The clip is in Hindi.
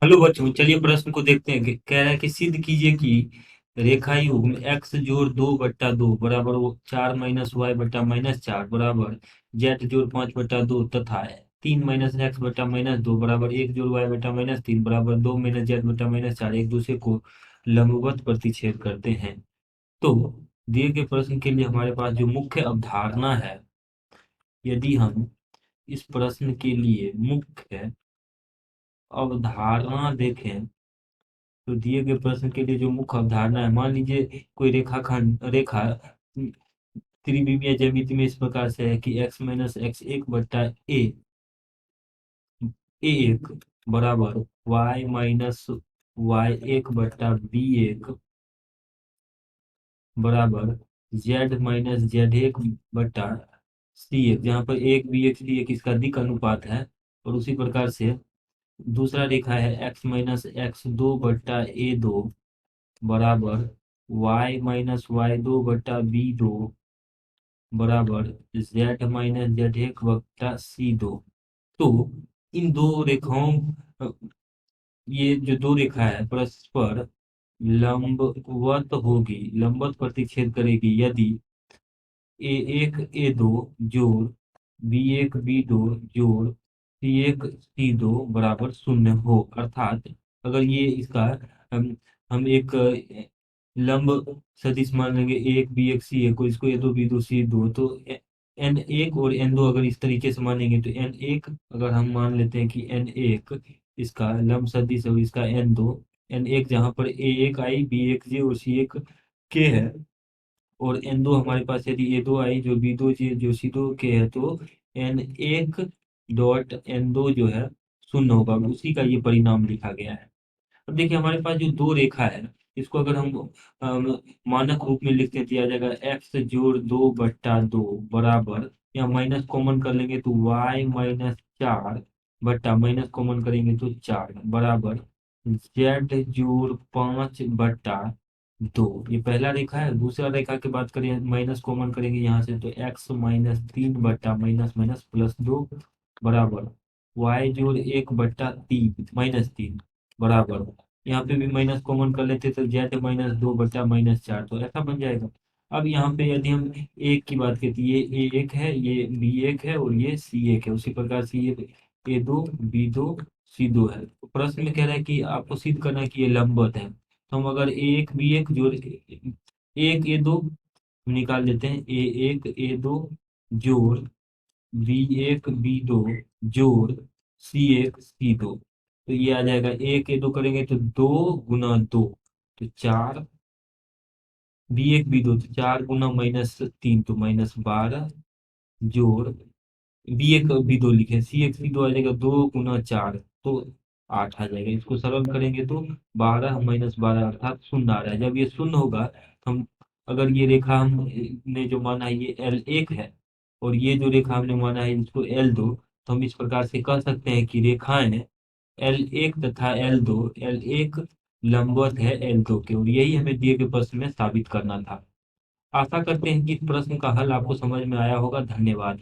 हेलो बच्चों, चलिए प्रश्न को देखते हैं। कह रहा है कि सिद्ध कीजिए कि रेखा युग्म एक्स जोड़ 2/2 बराबर वो 4 - y/-4 बराबर जेड जोड़ 5/2 तथा 3 - x/-2 बराबर 1 जोड़ y/-3 बराबर 2 - z/-4 एक दूसरे को लंबवत प्रतिच्छेद करते हैं। तो दिए गए प्रश्न के लिए हमारे पास जो मुख्य अवधारणा है, यदि हम इस प्रश्न के लिए मुख्य अवधारणा देखें तो दिए गए प्रश्न के लिए जो मुख्य अवधारणा है, मान लीजिए कोई रेखा त्रिविमीय ज्यामिति में इस प्रकार से है कि x - x1/a एक बराबर y - y1/b1 बराबर z - z1/c1, जहाँ पर एक बी एक सी एक इसका दिक् अनुपात है। और उसी प्रकार से दूसरा रेखा है x - x2/a2 बराबर y - y2/b2 बराबर z - z1/c2। तो इन दो रेखाओं अ, ये जो दो रेखा है परस्पर लंबवत प्रतिच्छेद करेगी यदि a1 a2 जोड़ b1 b2 जोड़ c1 c2 बराबर 0 हो। अर्थात अगर ये इसका हम एक लंब सदिश मान लेंगे, एक बी एक सी एक को, इसको ए दो बी दो सी दो, तो एन एक और एन दो अगर इस तरीके से मानेंगे तो एन एक अगर हम मान लेते हैं कि एन एक इसका लंब सदिश और इसका एन दो, एन एक जहाँ पर ए एक आई बी एक जे और सी एक के है, और एन दो हमारे पास यदि ए दो आई जो बी दो जे जो सी दो के है, तो एन एक डॉट एन दो जो है 0 होगा। उसी का ये परिणाम लिखा गया है। अब देखिए हमारे पास जो दो रेखा है, इसको अगर हम मानक रूप में लिखते दिया जाएगा x जोड़ 2/2 बराबर, या माइनस कॉमन कर लेंगे तो y - 4 बट्टा माइनस कॉमन करेंगे तो 4 बराबर z जोड़ 5/2। ये पहला रेखा है। दूसरा रेखा की बात करें, माइनस कॉमन करेंगे यहाँ से तो x - 3 बट्टा माइनस माइनस +2 बराबर y जोड़ 1/3 -3 बराबर, यहाँ पे भी माइनस कॉमन कर लेते तो z - 2/-4, तो ऐसा बन जाएगा। अब यहाँ पे यदि हम एक की बात करते, ये ए एक है, ये बी एक है और ये सी एक है, उसी प्रकार से ये ए दो बी दो सी दो है। तो प्रश्न में कह रहा है कि आपको सिद्ध करना है कि ये लंबवत है। तो हम अगर ए एक बी एक जोड़ एक ए दो निकाल लेते हैं, ए एक ए दो जोड़ बी एक बी दो जोड़ सी1 सी2, तो ये आ जाएगा एक ए दो करेंगे तो 2 × 2 तो 4, बी1 बी2 तो 4 × -3 तो -12 जोड़ बी1 बी2 लिखे, सी1 सी2 आ जाएगा 2 × 4 तो 8 आ जाएगा। इसको सरल करेंगे तो 12 -12 अर्थात 0 आ रहा है। जब ये 0 होगा तो हम, अगर ये रेखा हमने जो माना है ये L1 है और ये जो रेखा हमने माना है इसको L2, तो हम इस प्रकार से कह सकते हैं कि रेखाएं L1 तथा L2, L1 लंबवत है L2 के, और यही हमें दिए गए प्रश्न में साबित करना था। आशा करते हैं कि इस प्रश्न का हल आपको समझ में आया होगा। धन्यवाद।